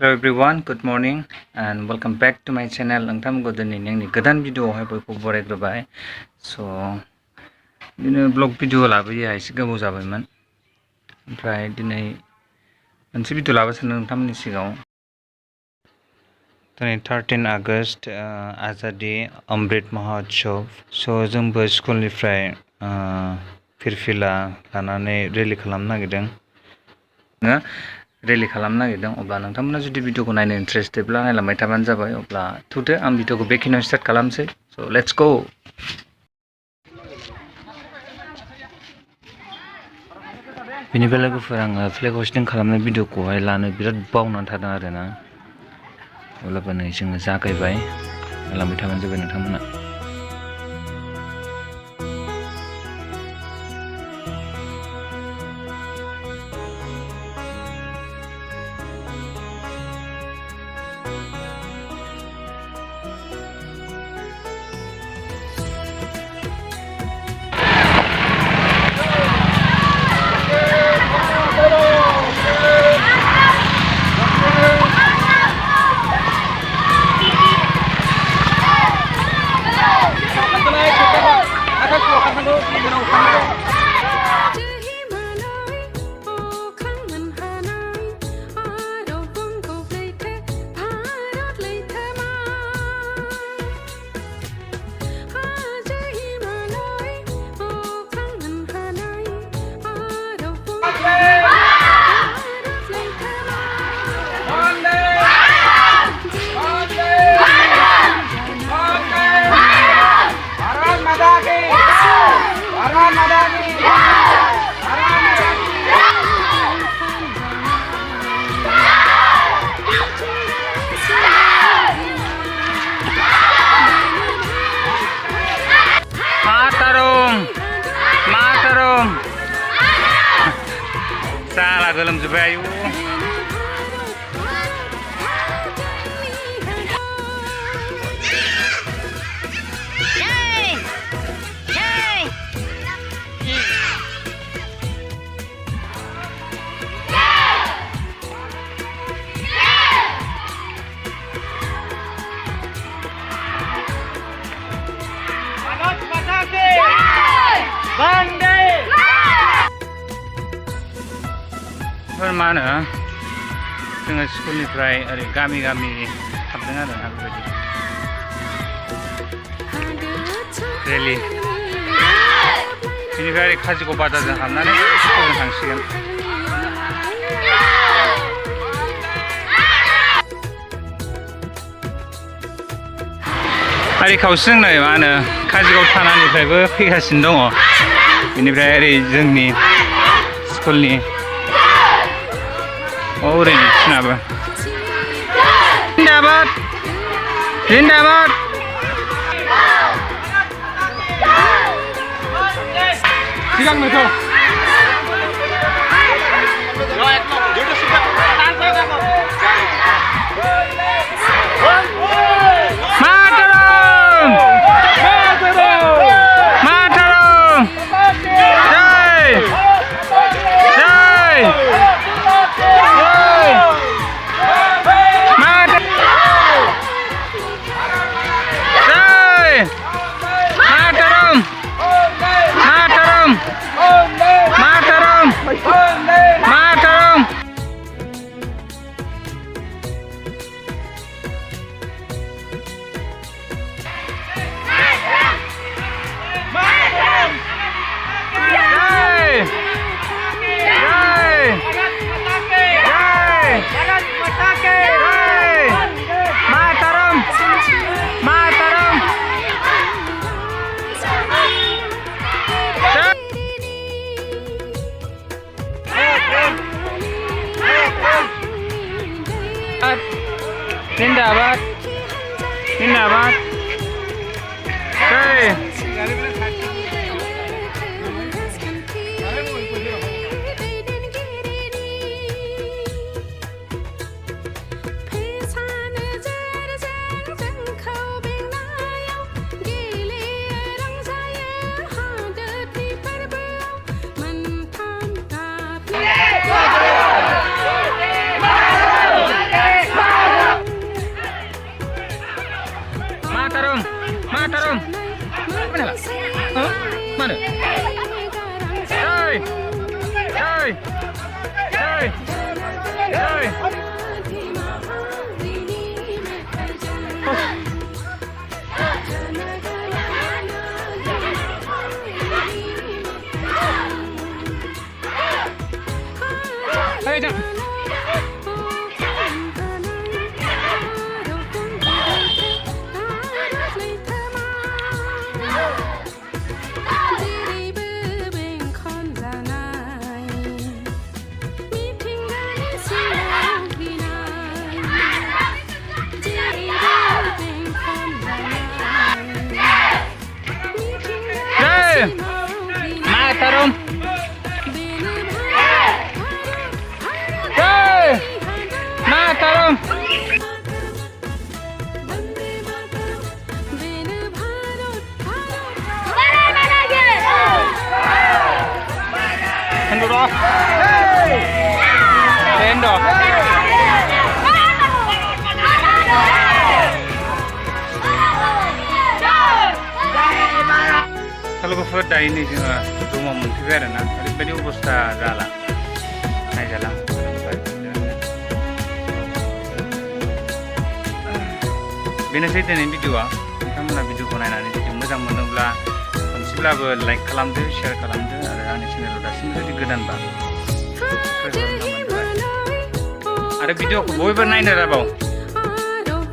Hello everyone, good morning and welcome back to my channel. नोंथांमोनखौ दिनैनि गोदान भिडिअआवहाय बयखौबो बरायग्रोबाय. So बिदिनो blog video लाबोयो एसे गोबाव जाबायमोन. ओमफ्राय दिनै मोनसे भिडिअ लाबोनो सानदों नोंथांमोननि सिगाङाव. दिनै 13 आगस्ट आजादि अमृत महोत्सव. So जोंबो स्कुलनिफ्राय फिरफिला लानानै रेलि खालामनो नागिरदों. अब्ला नोंथांमोना जुदि भिडिअखौ नायनो इन्ट्रेस्टेडब्ला नायलांबाय थाबानो जाबाय. अब्ला थुदो आं भिडिअखौ बेखिनियाव स्टार्ट खालामसै. स' लेट्स गो. बेनिफ्राय लोगोफोर आङो फ्लेग हस्टिं खालामनाय भिडिअखौहाय लानो बिराद बावनानै थादों आरोना. अब्लाबो नै जोङो जागायबाय. नायलांबाय थाबानो जाबाय नोंथांमोना. Salah गोलोमजोब्बाय आयु. मा होनो जोङो स्कुलनिफ्राय ओरै गामि हाबदों आरो बेबायदि रेलि. बेनिफ्राय ओरै काजिगाव बाजारजों हाबनानै स्कुलजों थांसिगोन. ओरै खावसे जोंनाय मा होनो काजिगाव थानानिफ्रायबो फैगासिनो दङ. बेनिफ्राय ओरै जोंनि स्कुलनि ओरै बिसिनाबो जिन्दाबाद सिगांनोथ' जिन्दाबाद. मा थारुन mana mana hey hey hey hey hey jangan Mataram. Hey, Mataram. Hendro. Hey. Hendro. Kalau ke food ini juga rumah mungkin ada na, tapi beli ubusta jalan, naik jalan. Bina sih ini video, kamu na video konan ini jadi mudah menunggulah, konsepnya ber like kalam tu, share kalam tu, ada ane channel udah sih jadi gedan bang. Ada video aku boleh bernaik dah bang.